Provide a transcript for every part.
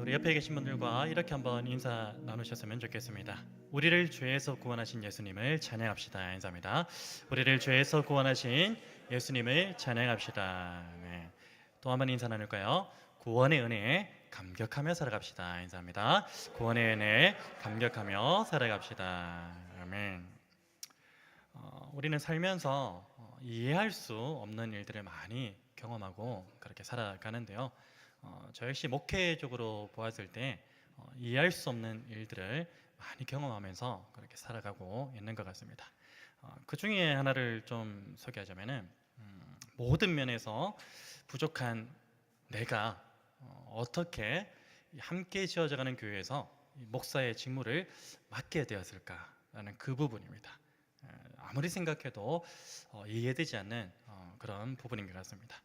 우리 옆에 계신 분들과 이렇게 한번 인사 나누셨으면 좋겠습니다. 우리를 죄에서 구원하신 예수님을 찬양합시다. 인사입니다. 우리를 죄에서 구원하신 예수님을 찬양합시다. 네. 또 한번 인사 나눌까요? 구원의 은혜에 감격하며 살아갑시다. 인사합니다. 구원의 은혜에 감격하며 살아갑시다. 아멘. 우리는 살면서 이해할 수 없는 일들을 많이 경험하고 그렇게 살아가는데요. 저 역시 목회적으로 보았을 때 이해할 수 없는 일들을 많이 경험하면서 그렇게 살아가고 있는 것 같습니다. 그 중에 하나를 좀 소개하자면은 모든 면에서 부족한 내가 어떻게 함께 지어져가는 교회에서 목사의 직무를 맡게 되었을까라는 그 부분입니다. 아무리 생각해도 이해되지 않는 그런 부분인 것 같습니다.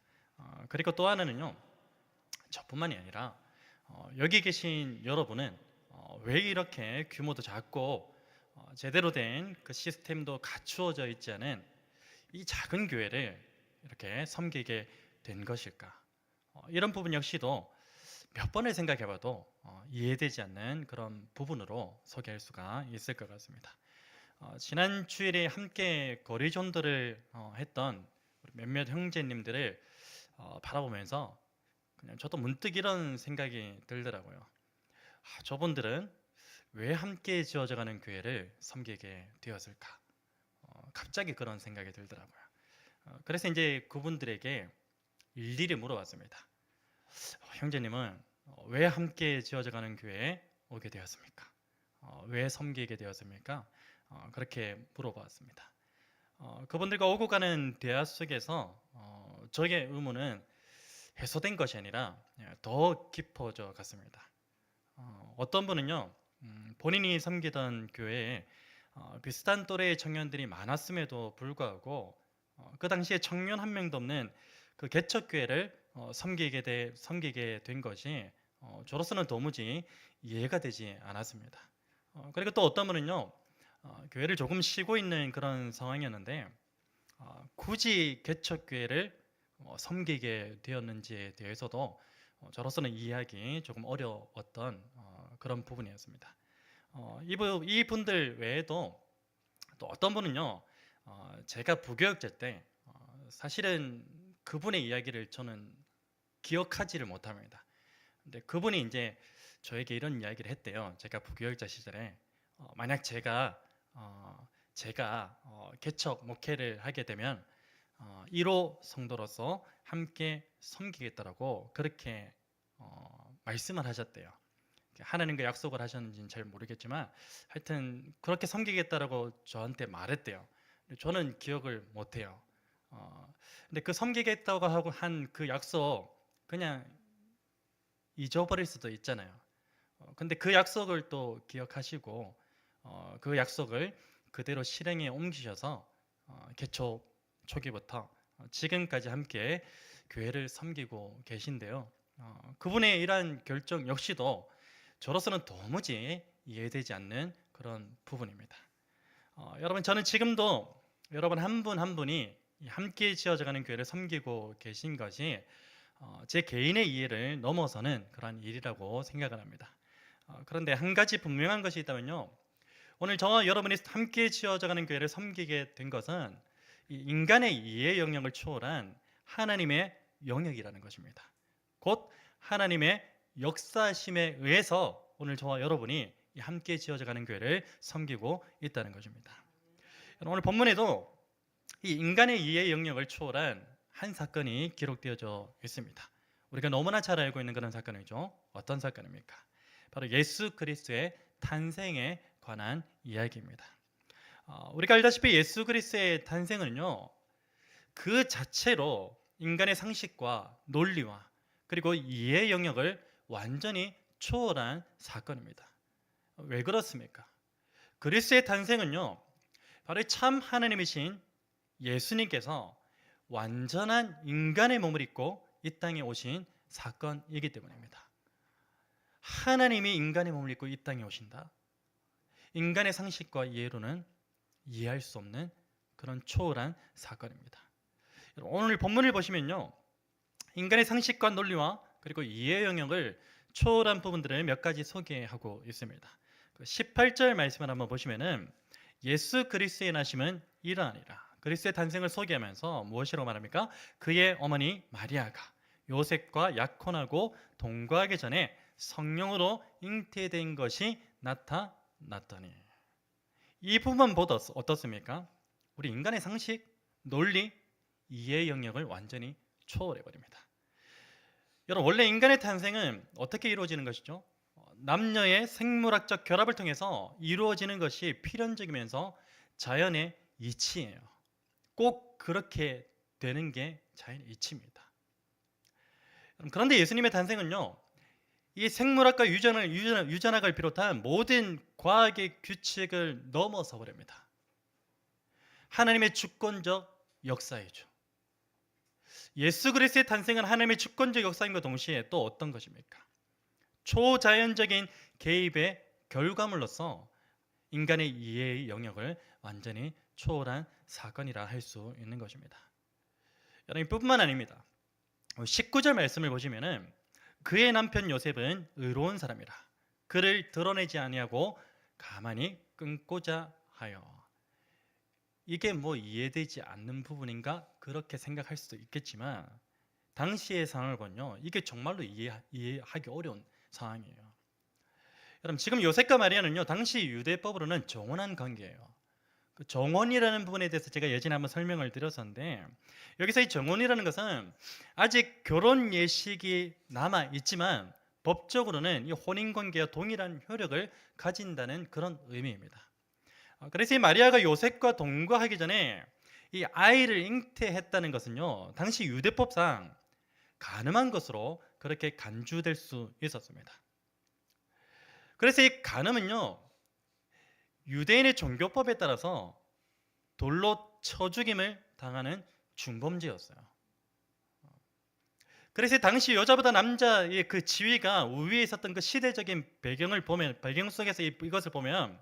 그리고 또 하나는요, 저뿐만이 아니라 여기 계신 여러분은 왜 이렇게 규모도 작고 제대로 된 그 시스템도 갖추어져 있지 않은 이 작은 교회를 이렇게 섬기게 된 것일까? 이런 부분 역시도 몇 번을 생각해봐도 이해되지 않는 그런 부분으로 소개할 수가 있을 것 같습니다. 지난 주일에 함께 거리 전도를 했던 몇몇 형제님들을 바라보면서 그냥 저도 문득 이런 생각이 들더라고요. 저분들은 왜 함께 지어져가는 교회를 섬기게 되었을까? 갑자기 그런 생각이 들더라고요. 그래서 이제 그분들에게 일일이 물어봤습니다. 형제님은 왜 함께 지어져가는 교회에 오게 되었습니까? 왜 섬기게 되었습니까? 그렇게 물어봤습니다. 그분들과 오고 가는 대화 속에서 저의 의문은 해소된 것이 아니라 더 깊어져 갔습니다. 어떤 분은요, 본인이 섬기던 교회에 비슷한 또래의 청년들이 많았음에도 불구하고 그 당시에 청년 한 명도 없는 그 개척교회를 섬기게 된 것이 저로서는 도무지 이해가 되지 않았습니다. 그리고 또 어떤 분은요, 교회를 조금 쉬고 있는 그런 상황이었는데 굳이 개척교회를 섬기게 되었는지에 대해서도 저로서는 이해하기 조금 어려웠던 그런 부분이었습니다. 이 분들 외에도 또 어떤 분은요, 제가 부교육자 때 사실은 그분의 이야기를 저는 기억하지를 못합니다. 근데 그분이 이제 저에게 이런 이야기를 했대요. 제가 부교육자 시절에 만약 제가 개척 목회를 하게 되면 1호 성도로서 함께 섬기겠다라고 그렇게 말씀을 하셨대요. 하나님과 약속을 하셨는지는 잘 모르겠지만 하여튼 그렇게 섬기겠다라고 저한테 말했대요. 저는 기억을 못해요. 근데 그 섬기겠다고 하고 한 그 약속 그냥 잊어버릴 수도 있잖아요. 근데 그 약속을 또 기억하시고 그 약속을 그대로 실행에 옮기셔서 개척 초기부터 지금까지 함께 교회를 섬기고 계신데요. 그분의 이러한 결정 역시도 저로서는 도무지 이해되지 않는 그런 부분입니다. 여러분, 저는 지금도 여러분 한 분 한 분이 함께 지어져가는 교회를 섬기고 계신 것이 제 개인의 이해를 넘어서는 그런 일이라고 생각을 합니다. 그런데 한 가지 분명한 것이 있다면요, 오늘 저와 여러분이 함께 지어져가는 교회를 섬기게 된 것은 이 인간의 이해 영역을 초월한 하나님의 영역이라는 것입니다. 곧 하나님의 역사심에 의해서 오늘 저와 여러분이 함께 지어져가는 교회를 섬기고 있다는 것입니다. 오늘 본문에도 이 인간의 이해 영역을 초월한 한 사건이 기록되어져 있습니다. 우리가 너무나 잘 알고 있는 그런 사건이죠. 어떤 사건입니까? 바로 예수 그리스도의 탄생에 관한 이야기입니다. 우리가 알다시피 예수 그리스도의 탄생은요, 그 자체로 인간의 상식과 논리와 그리고 이해 영역을 완전히 초월한 사건입니다. 왜 그렇습니까? 그리스도의 탄생은요, 바로 참 하나님이신 예수님께서 완전한 인간의 몸을 입고 이 땅에 오신 사건이기 때문입니다. 하나님이 인간의 몸을 입고 이 땅에 오신다. 인간의 상식과 이해로는 이해할 수 없는 그런 초월한 사건입니다. 오늘 본문을 보시면요, 인간의 상식과 논리와 그리고 이해 영역을 초월한 부분들을 몇 가지 소개하고 있습니다. 18절 말씀을 한번 보시면은 예수 그리스도의 나심은 이러하니라. 그리스도의 탄생을 소개하면서 무엇이라고 말합니까? 그의 어머니 마리아가 요셉과 약혼하고 동거하기 전에 성령으로 잉태된 것이 나타났더니, 이 부분만 보도 어떻습니까? 우리 인간의 상식, 논리, 이해 영역을 완전히 초월해 버립니다. 여러분, 원래 인간의 탄생은 어떻게 이루어지는 것이죠? 남녀의 생물학적 결합을 통해서 이루어지는 것이 필연적이면서 자연의 이치예요. 꼭 그렇게 되는 게 자연의 이치입니다. 그런데 예수님의 탄생은요, 이 생물학과 유전학을 비롯한 모든 과학의 규칙을 넘어서 버립니다. 하나님의 주권적 역사이죠. 예수 그리스도의 탄생은 하나님의 주권적 역사임과 동시에 또 어떤 것입니까? 초자연적인 개입의 결과물로서 인간의 이해의 영역을 완전히 초월한 사건이라 할 수 있는 것입니다. 여러분, 이뿐만 아닙니다. 19절 말씀을 보시면은 그의 남편 요셉은 의로운 사람이라 그를 드러내지 아니하고 가만히 끊고자 하여. 이게 뭐 이해되지 않는 부분인가 그렇게 생각할 수도 있겠지만 당시의 상황을 보면요, 이게 정말로 이해하기 어려운 상황이에요. 여러분, 지금 요셉과 마리아는요, 당시 유대법으로는 정혼한 관계예요. 그 정혼이라는 부분에 대해서 제가 예전에 한번 설명을 드렸었는데, 여기서 이 정혼이라는 것은 아직 결혼 예식이 남아 있지만 법적으로는 이 혼인 관계와 동일한 효력을 가진다는 그런 의미입니다. 그래서 이 마리아가 요셉과 동거하기 전에 이 아이를 잉태했다는 것은요, 당시 유대법상 간음한 것으로 그렇게 간주될 수 있었습니다. 그래서 이 간음은요, 유대인의 종교법에 따라서 돌로 쳐 죽임을 당하는 중범죄였어요. 그래서 당시 여자보다 남자의 그 지위가 우위에 있었던 그 시대적인 배경 속에서 이것을 보면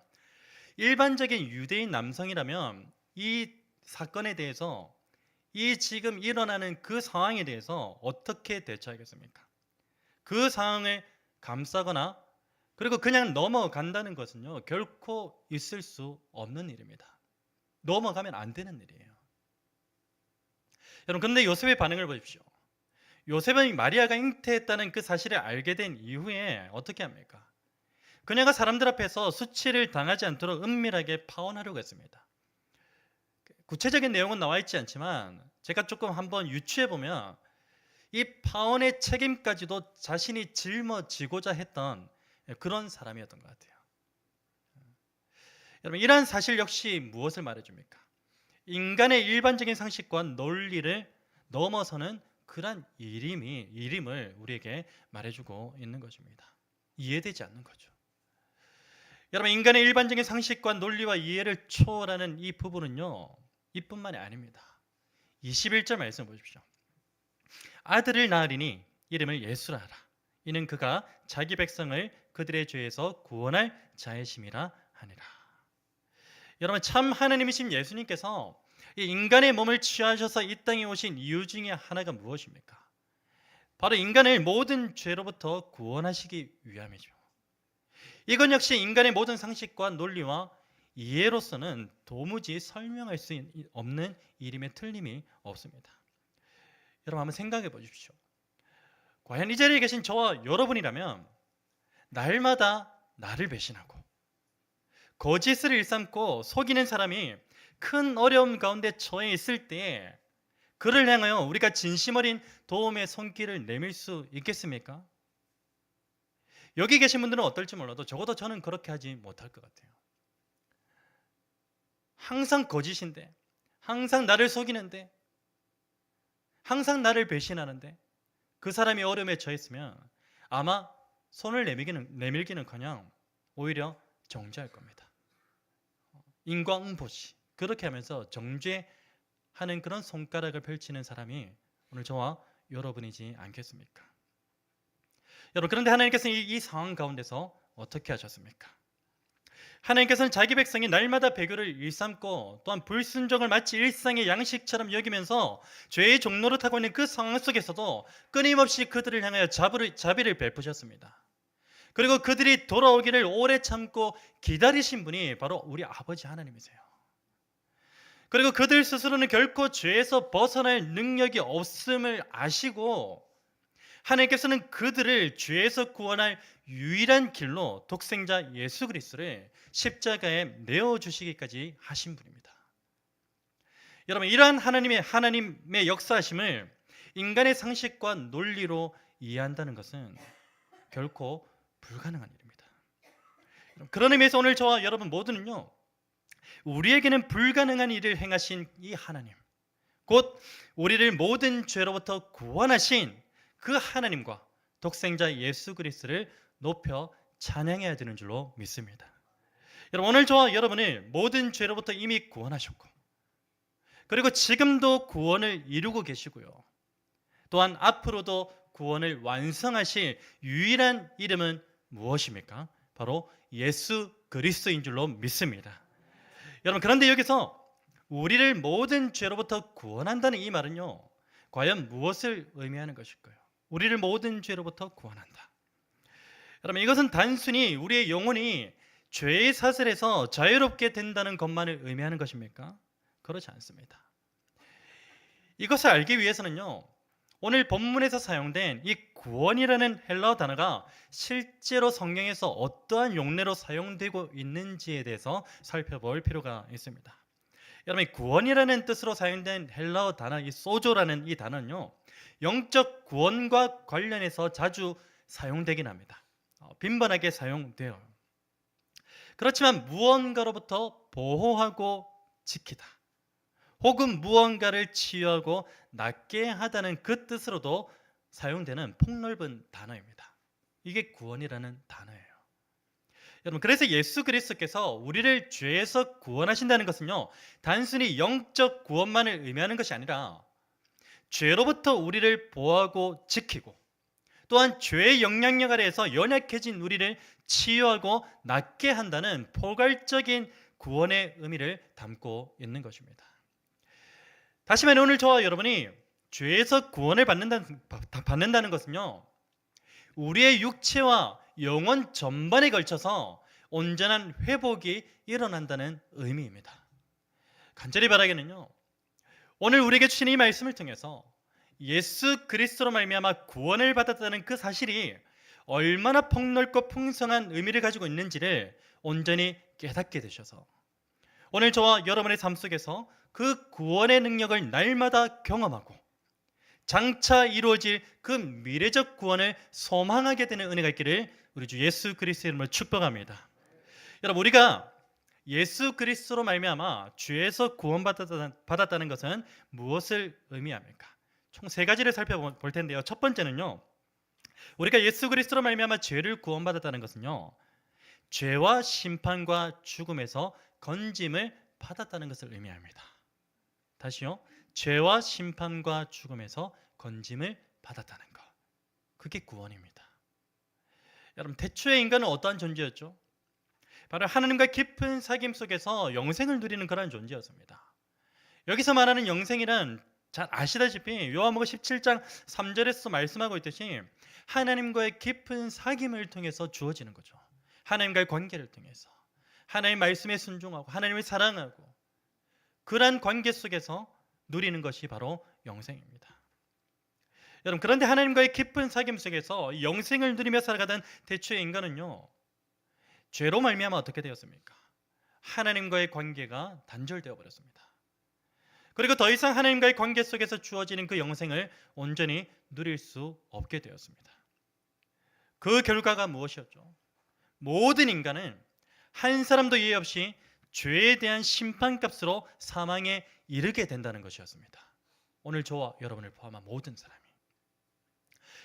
일반적인 유대인 남성이라면 이 사건에 대해서, 이 지금 일어나는 그 상황에 대해서 어떻게 대처하겠습니까? 그 상황을 감싸거나 그리고 그냥 넘어간다는 것은요, 결코 있을 수 없는 일입니다. 넘어가면 안 되는 일이에요. 여러분, 근데 요셉의 반응을 보십시오. 요셉은 마리아가 잉태했다는 그 사실을 알게 된 이후에 어떻게 합니까? 그녀가 사람들 앞에서 수치를 당하지 않도록 은밀하게 파혼하려고 했습니다. 구체적인 내용은 나와 있지 않지만 제가 조금 한번 유추해 보면 이 파혼의 책임까지도 자신이 짊어지고자 했던 그런 사람이었던 것 같아요. 여러분, 이러한 사실 역시 무엇을 말해줍니까? 인간의 일반적인 상식과 논리를 넘어서는 그러한 이름을 우리에게 말해주고 있는 것입니다. 이해되지 않는 거죠. 여러분, 인간의 일반적인 상식과 논리와 이해를 초월하는 이 부분은요, 이뿐만이 아닙니다. 21절 말씀 보십시오. 아들을 낳으리니 이름을 예수라 하라. 이는 그가 자기 백성을 그들의 죄에서 구원할 자의 심이라 하니라. 여러분, 참 하나님이신 예수님께서 이 인간의 몸을 취하셔서 이 땅에 오신 이유 중에 하나가 무엇입니까? 바로 인간을 모든 죄로부터 구원하시기 위함이죠. 이건 역시 인간의 모든 상식과 논리와 이해로서는 도무지 설명할 수 없는 일임에 틀림이 없습니다. 여러분, 한번 생각해 보십시오. 과연 이 자리에 계신 저와 여러분이라면 날마다 나를 배신하고 거짓을 일삼고 속이는 사람이 큰 어려움 가운데 처해 있을 때 그를 향하여 우리가 진심 어린 도움의 손길을 내밀 수 있겠습니까? 여기 계신 분들은 어떨지 몰라도 적어도 저는 그렇게 하지 못할 것 같아요. 항상 거짓인데, 항상 나를 속이는데, 항상 나를 배신하는데 그 사람이 어려움에 처했으면 아마 손을 내밀기는커녕 오히려 정죄할 겁니다. 인과응보시 그렇게 하면서 정죄하는 그런 손가락을 펼치는 사람이 오늘 저와 여러분이지 않겠습니까? 여러분, 그런데 하나님께서는 이 상황 가운데서 어떻게 하셨습니까? 하나님께서는 자기 백성이 날마다 배교를 일삼고 또한 불순종을 마치 일상의 양식처럼 여기면서 죄의 종로를 타고 있는 그 상황 속에서도 끊임없이 그들을 향하여 자비를 베푸셨습니다. 그리고 그들이 돌아오기를 오래 참고 기다리신 분이 바로 우리 아버지 하나님이세요. 그리고 그들 스스로는 결코 죄에서 벗어날 능력이 없음을 아시고 하나님께서는 그들을 죄에서 구원할 유일한 길로 독생자 예수 그리스도를 십자가에 내어주시기까지 하신 분입니다. 여러분, 이러한 하나님의 역사하심을 인간의 상식과 논리로 이해한다는 것은 결코 불가능한 일입니다. 그런 의미에서 오늘 저와 여러분 모두는요, 우리에게는 불가능한 일을 행하신 이 하나님, 곧 우리를 모든 죄로부터 구원하신 그 하나님과 독생자 예수 그리스도를 높여 찬양해야 되는 줄로 믿습니다. 여러분, 오늘 저와 여러분을 모든 죄로부터 이미 구원하셨고, 그리고 지금도 구원을 이루고 계시고요, 또한 앞으로도 구원을 완성하실 유일한 이름은 무엇입니까? 바로 예수 그리스도인 줄로 믿습니다. 여러분, 그런데 여기서 우리를 모든 죄로부터 구원한다는 이 말은요, 과연 무엇을 의미하는 것일까요? 우리를 모든 죄로부터 구원한다. 여러분, 이것은 단순히 우리의 영혼이 죄의 사슬에서 자유롭게 된다는 것만을 의미하는 것입니까? 그렇지 않습니다. 이것을 알기 위해서는요, 오늘 본문에서 사용된 이 구원이라는 헬라어 단어가 실제로 성경에서 어떠한 용례로 사용되고 있는지에 대해서 살펴볼 필요가 있습니다. 여러분, 이 구원이라는 뜻으로 사용된 헬라어 단어, 이 소조라는 이 단어는요, 영적 구원과 관련해서 자주 사용되긴 합니다. 빈번하게 사용돼요. 그렇지만 무언가로부터 보호하고 지키다, 혹은 무언가를 치유하고 낫게 하다는 그 뜻으로도 사용되는 폭넓은 단어입니다. 이게 구원이라는 단어예요. 여러분, 그래서 예수 그리스도께서 우리를 죄에서 구원하신다는 것은요, 단순히 영적 구원만을 의미하는 것이 아니라 죄로부터 우리를 보호하고 지키고, 또한 죄의 영향력 아래에서 연약해진 우리를 치유하고 낫게 한다는 포괄적인 구원의 의미를 담고 있는 것입니다. 다시 말해, 오늘 저와 여러분이 죄에서 구원을 받는다는 것은요, 우리의 육체와 영혼 전반에 걸쳐서 온전한 회복이 일어난다는 의미입니다. 간절히 바라기는요, 오늘 우리에게 주신 이 말씀을 통해서 예수 그리스도로 말미암아 구원을 받았다는 그 사실이 얼마나 폭넓고 풍성한 의미를 가지고 있는지를 온전히 깨닫게 되셔서 오늘 저와 여러분의 삶 속에서 그 구원의 능력을 날마다 경험하고 장차 이루어질 그 미래적 구원을 소망하게 되는 은혜가 있기를 우리 주 예수 그리스도의 이름으로 축복합니다. 여러분, 우리가 예수 그리스도로 말미암아 죄에서 구원받았다는 것은 무엇을 의미합니까? 총 세 가지를 살펴볼 텐데요. 첫 번째는요, 우리가 예수 그리스도로 말미암아 죄를 구원받았다는 것은요, 죄와 심판과 죽음에서 건짐을 받았다는 것을 의미합니다. 다시요, 죄와 심판과 죽음에서 건짐을 받았다는 것, 그게 구원입니다. 여러분, 태초의 인간은 어떠한 존재였죠? 바로 하나님과 깊은 사귐 속에서 영생을 누리는 그런 존재였습니다. 여기서 말하는 영생이란 잘 아시다시피 요한복음 17장 3절에서 말씀하고 있듯이 하나님과의 깊은 사귐을 통해서 주어지는 거죠. 하나님과의 관계를 통해서 하나님의 말씀에 순종하고 하나님을 사랑하고 그러한 관계 속에서 누리는 것이 바로 영생입니다. 여러분, 그런데 하나님과의 깊은 사귐 속에서 영생을 누리며 살아가던 태초의 인간은요, 죄로 말미암아 어떻게 되었습니까? 하나님과의 관계가 단절되어 버렸습니다. 그리고 더 이상 하나님과의 관계 속에서 주어지는 그 영생을 온전히 누릴 수 없게 되었습니다. 그 결과가 무엇이었죠? 모든 인간은 한 사람도 예외 없이 죄에 대한 심판값으로 사망에 이르게 된다는 것이었습니다. 오늘 저와 여러분을 포함한 모든 사람이.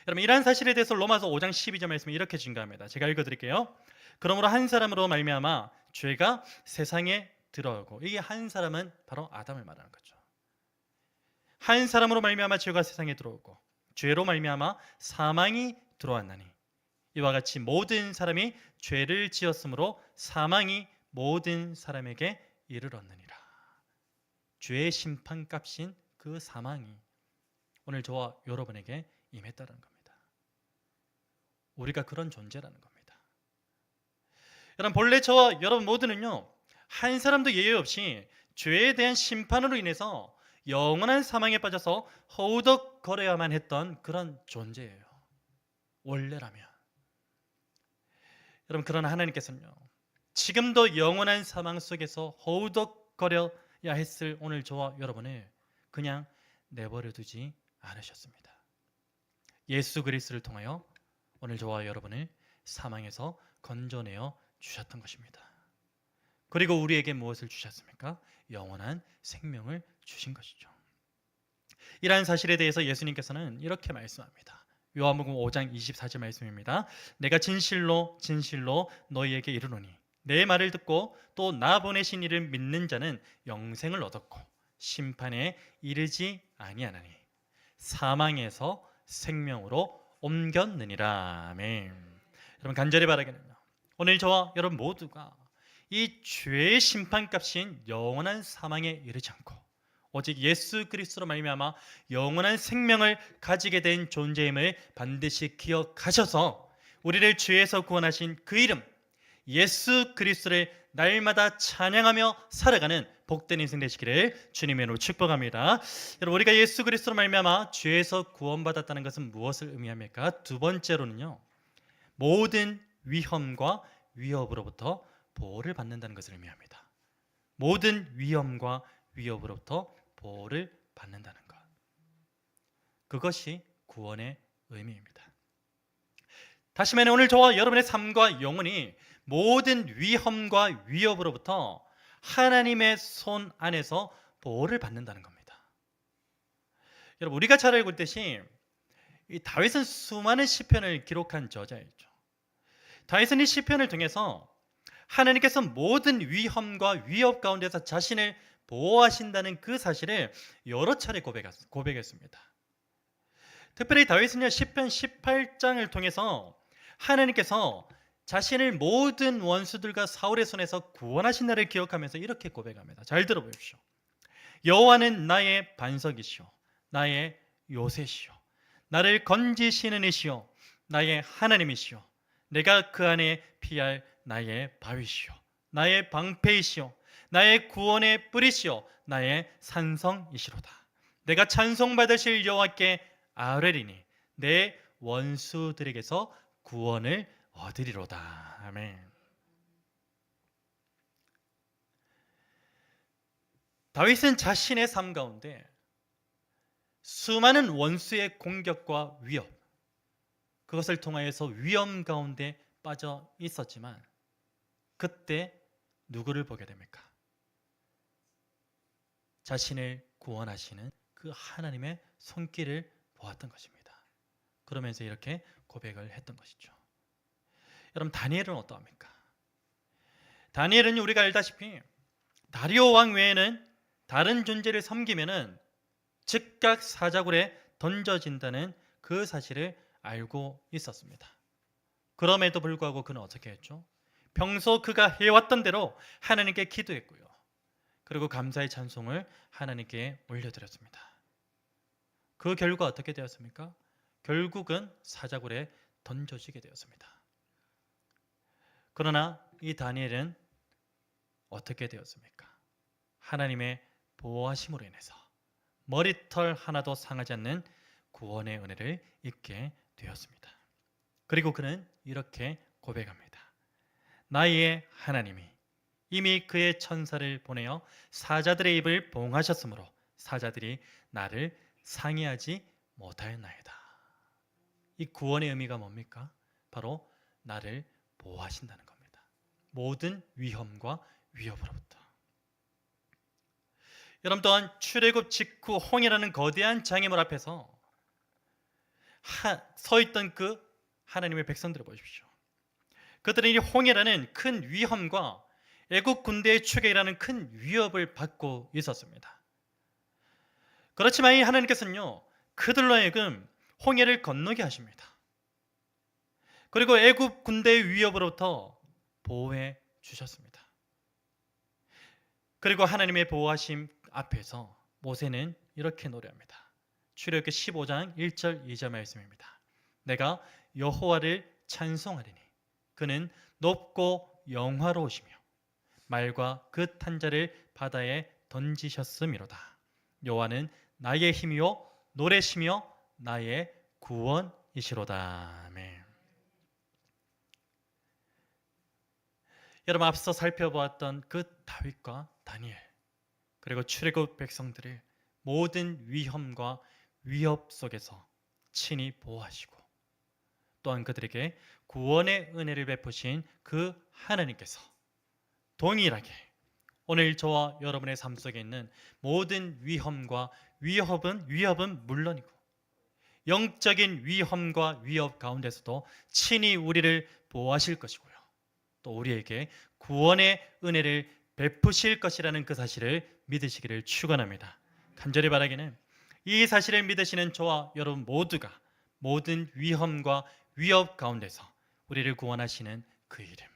여러분, 이러한 사실에 대해서 로마서 5장 12절 말씀이 이렇게 증가합니다. 제가 읽어드릴게요. 그러므로 한 사람으로 말미암아 죄가 세상에 들어오고, 이게 한 사람은 바로 아담을 말하는 거죠. 한 사람으로 말미암아 죄가 세상에 들어오고 죄로 말미암아 사망이 들어왔나니 이와 같이 모든 사람이 죄를 지었으므로 사망이 모든 사람에게 이르렀느니라. 죄의 심판값인 그 사망이 오늘 저와 여러분에게 임했다는 겁니다. 우리가 그런 존재라는 겁니다. 여러분, 본래 저와 여러분 모두는요, 한 사람도 예외 없이 죄에 대한 심판으로 인해서 영원한 사망에 빠져서 허우덕거려야만 했던 그런 존재예요. 원래라면. 여러분, 그러나 하나님께서는요, 지금도 영원한 사망 속에서 허우덕거려야 했을 오늘 저와 여러분을 그냥 내버려 두지 않으셨습니다. 예수 그리스도를 통하여 오늘 저와 여러분을 사망에서 건져내어 주셨던 것입니다. 그리고 우리에게 무엇을 주셨습니까? 영원한 생명을 주신 것이죠. 이러한 사실에 대해서 예수님께서는 이렇게 말씀합니다. 요한복음 5장 24절 말씀입니다. 내가 진실로 진실로 너희에게 이르노니 내 말을 듣고 또 나 보내신 이를 믿는 자는 영생을 얻었고 심판에 이르지 아니하나니 사망에서 생명으로 옮겼느니라. 아멘. 여러분, 간절히 바라기는요, 오늘 저와 여러분 모두가 이 죄의 심판값인 영원한 사망에 이르지 않고 오직 예수 그리스도로 말미암아 영원한 생명을 가지게 된 존재임을 반드시 기억하셔서 우리를 죄에서 구원하신 그 이름 예수 그리스도를 날마다 찬양하며 살아가는 복된 인생 되시기를 주님의 이름으로 축복합니다. 여러분, 우리가 예수 그리스도로 말미암아 죄에서 구원받았다는 것은 무엇을 의미합니까? 두 번째로는요, 모든 위험과 위협으로부터 보호를 받는다는 것을 의미합니다. 모든 위험과 위협으로부터 보호를 받는다는 것, 그것이 구원의 의미입니다. 다시 말해 오늘 저와 여러분의 삶과 영혼이 모든 위험과 위협으로부터 하나님의 손 안에서 보호를 받는다는 겁니다. 여러분, 우리가 잘 알고 있듯이 이 다윗은 수많은 시편을 기록한 저자이죠. 다윗은 이 시편을 통해서 하나님께서 모든 위험과 위협 가운데서 자신을 보호하신다는 그 사실을 여러 차례 고백했습니다. 특별히 다윗은요, 시편 18장을 통해서 하나님께서 자신을 모든 원수들과 사울의 손에서 구원하신 날을 기억하면서 이렇게 고백합니다. 잘 들어보십시오. 여호와는 나의 반석이시오 나의 요새시오 나를 건지시는 이시오 나의 하나님이시오 내가 그 안에 피할 나의 바위시오 나의 방패이시오 나의 구원의 뿌리시오 나의 산성이시로다. 내가 찬송받으실 여호와께 아뢰리니 내 원수들에게서 구원을 얻으리로다. 아멘. 다윗은 자신의 삶 가운데 수많은 원수의 공격과 위협, 그것을 통하여서 위험 가운데 빠져 있었지만 그때 누구를 보게 됩니까? 자신을 구원하시는 그 하나님의 손길을 보았던 것입니다. 그러면서 이렇게 고백을 했던 것이죠. 여러분, 다니엘은 어떠합니까? 다니엘은 우리가 알다시피 다리오 왕 외에는 다른 존재를 섬기면은 즉각 사자굴에 던져진다는 그 사실을 알고 있었습니다. 그럼에도 불구하고 그는 어떻게 했죠? 평소 그가 해왔던 대로 하나님께 기도했고요. 그리고 감사의 찬송을 하나님께 올려드렸습니다. 그 결과 어떻게 되었습니까? 결국은 사자굴에 던져지게 되었습니다. 그러나 이 다니엘은 어떻게 되었습니까? 하나님의 보호하심으로 인해서 머리털 하나도 상하지 않는 구원의 은혜를 입게 되었습니다. 그리고 그는 이렇게 고백합니다. 나의 하나님이 이미 그의 천사를 보내어 사자들의 입을 봉하셨으므로 사자들이 나를 상해하지 못하였나이다. 이 구원의 의미가 뭡니까? 바로 나를 보호하신다는 겁니다. 모든 위험과 위협으로부터. 여러분, 또한 출애굽 직후 홍해라는 거대한 장애물 앞에서 서 있던 그 하나님의 백성들을 보십시오. 그들은 이 홍해라는 큰 위험과 애국 군대의 추격이라는 큰 위협을 받고 있었습니다. 그렇지만 이 하나님께서는요, 그들로 하여금 홍해를 건너게 하십니다. 그리고 애국 군대의 위협으로부터 보호해 주셨습니다. 그리고 하나님의 보호하심 앞에서 모세는 이렇게 노래합니다. 출애굽기 15장 1절 2절 말씀입니다. 내가 여호와를 찬송하리니 그는 높고 영화로우시며 말과 그 탄자를 바다에 던지셨음이로다. 여호와는 나의 힘이요 노래시며 나의 구원이시로다. 아멘. 여러분, 앞서 살펴보았던 그 다윗과 다니엘 그리고 출애굽 백성들을 모든 위험과 위협 속에서 친히 보호하시고 또한 그들에게 구원의 은혜를 베푸신 그 하나님께서 동일하게 오늘 저와 여러분의 삶 속에 있는 모든 위험과 위협은 물론이고 영적인 위험과 위협 가운데서도 친히 우리를 보호하실 것이고요. 또 우리에게 구원의 은혜를 베푸실 것이라는 그 사실을 믿으시기를 축원합니다. 간절히 바라기는 이 사실을 믿으시는 저와 여러분 모두가 모든 위험과 위협 가운데서 우리를 구원하시는 그 이름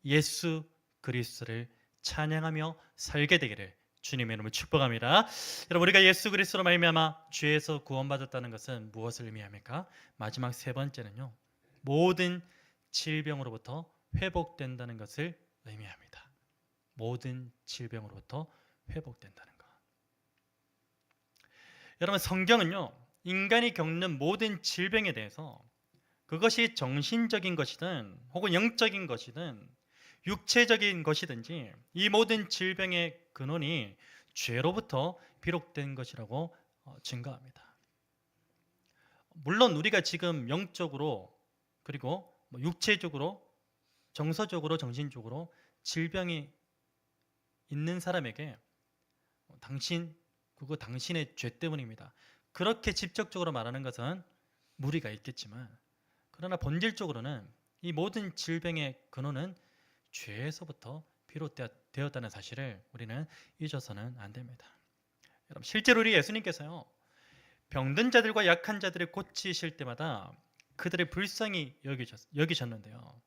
예수 그리스도를 찬양하며 살게 되기를 주님의 이름으로 축복합니다. 여러분, 우리가 예수 그리스도로 말미암아 죄에서 구원받았다는 것은 무엇을 의미합니까? 마지막 세 번째는요, 모든 질병으로부터 회복된다는 것을 의미합니다. 모든 질병으로부터 회복된다는 것. 여러분, 성경은요 인간이 겪는 모든 질병에 대해서 그것이 정신적인 것이든 혹은 영적인 것이든 육체적인 것이든지 이 모든 질병의 근원이 죄로부터 비롯된 것이라고 증거합니다. 물론 우리가 지금 영적으로 그리고 육체적으로 정서적으로 정신적으로 질병이 있는 사람에게 당신의 죄 때문입니다. 그렇게 직접적으로 말하는 것은 무리가 있겠지만 그러나 본질적으로는 이 모든 질병의 근원은 죄에서부터 비롯되었다는 사실을 우리는 잊어서는 안 됩니다. 여러분, 실제로 우리 예수님께서요 병든 자들과 약한 자들을 고치실 때마다 그들을 불쌍히 여기셨는데요.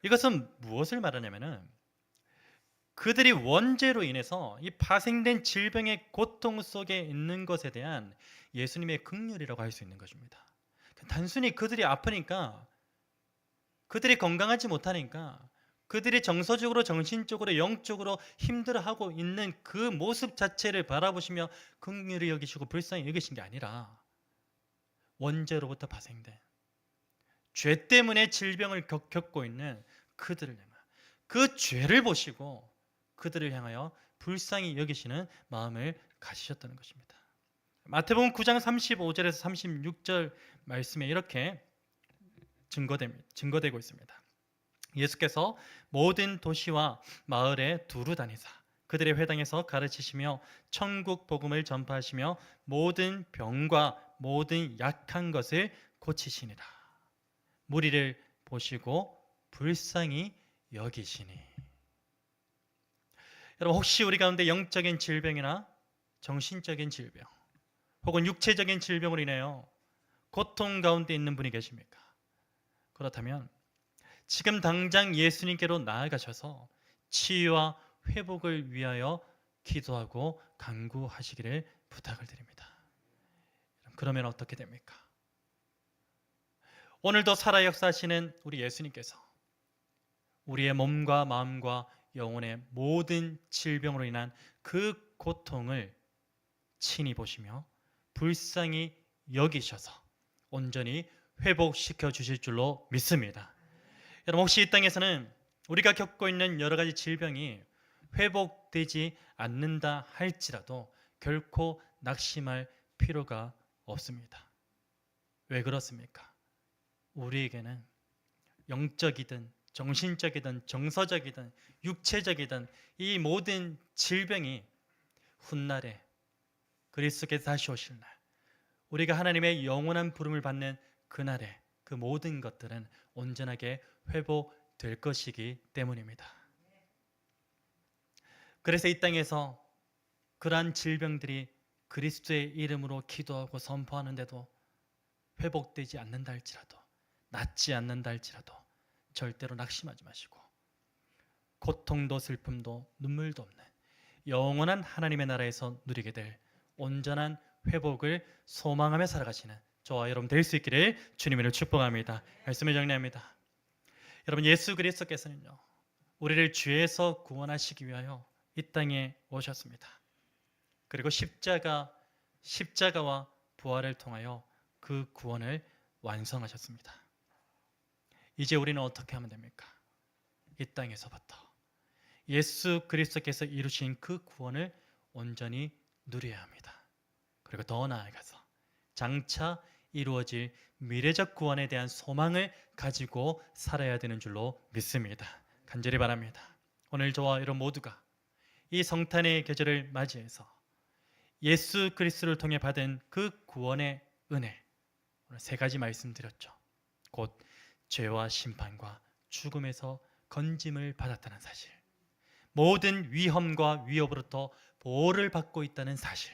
이것은 무엇을 말하냐면은 그들이 원죄로 인해서 이 파생된 질병의 고통 속에 있는 것에 대한 예수님의 긍휼이라고 할 수 있는 것입니다. 단순히 그들이 아프니까 그들이 건강하지 못하니까 그들이 정서적으로 정신적으로 영적으로 힘들어하고 있는 그 모습 자체를 바라보시며 긍휼히 여기시고 불쌍히 여기신 게 아니라 원죄로부터 파생된 죄 때문에 질병을 겪고 있는 그들을 향하여 그 죄를 보시고 그들을 향하여 불쌍히 여기시는 마음을 가지셨다는 것입니다. 마태복음 9장 35절에서 36절 말씀에 이렇게 증거되고 있습니다. 예수께서 모든 도시와 마을에 두루 다니사 그들의 회당에서 가르치시며 천국 복음을 전파하시며 모든 병과 모든 약한 것을 고치시니라. 무리를 보시고 불쌍히 여기시니. 여러분, 혹시 우리 가운데 영적인 질병이나 정신적인 질병 혹은 육체적인 질병으로 인하여 고통 가운데 있는 분이 계십니까? 그렇다면 지금 당장 예수님께로 나아가셔서 치유와 회복을 위하여 기도하고 간구하시기를 부탁을 드립니다. 그러면 어떻게 됩니까? 오늘도 살아 역사하시는 우리 예수님께서 우리의 몸과 마음과 영혼의 모든 질병으로 인한 그 고통을 친히 보시며 불쌍히 여기셔서 온전히 회복시켜 주실 줄로 믿습니다. 여러분, 혹시 이 땅에서는 우리가 겪고 있는 여러 가지 질병이 회복되지 않는다 할지라도 결코 낙심할 필요가 없습니다. 왜 그렇습니까? 우리에게는 영적이든 정신적이든 정서적이든 육체적이든 이 모든 질병이 훗날에 그리스도께서 다시 오실 날 우리가 하나님의 영원한 부름을 받는 그날에 그 모든 것들은 온전하게 회복될 것이기 때문입니다. 그래서 이 땅에서 그러한 질병들이 그리스도의 이름으로 기도하고 선포하는데도 회복되지 않는다 할지라도 낫지 않는다 할지라도 절대로 낙심하지 마시고 고통도 슬픔도 눈물도 없는 영원한 하나님의 나라에서 누리게 될 온전한 회복을 소망하며 살아가시는 저와 여러분 될 수 있기를 주님으로 축복합니다. 말씀을 정리합니다. 여러분, 예수 그리스도께서는요, 우리를 죄에서 구원하시기 위하여 이 땅에 오셨습니다. 그리고 십자가와 부활을 통하여 그 구원을 완성하셨습니다. 이제 우리는 어떻게 하면 됩니까? 이 땅에서부터 예수 그리스도께서 이루신 그 구원을 온전히 누려야 합니다. 그리고 더 나아가서 장차 이루어질 미래적 구원에 대한 소망을 가지고 살아야 되는 줄로 믿습니다. 간절히 바랍니다. 오늘 저와 여러분 모두가 이 성탄의 계절을 맞이해서 예수 그리스도를 통해 받은 그 구원의 은혜, 오늘 세 가지 말씀드렸죠. 곧 죄와 심판과 죽음에서 건짐을 받았다는 사실, 모든 위험과 위협으로부터 보호를 받고 있다는 사실,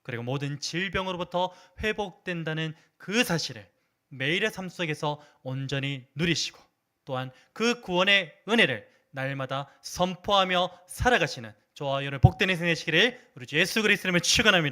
그리고 모든 질병으로부터 회복된다는 그 사실을 매일의 삶 속에서 온전히 누리시고, 또한 그 구원의 은혜를 날마다 선포하며 살아가시는 저와 여러분 복된 인생 되시기를 우리 주 예수 그리스도의 이름으로 축원합니다.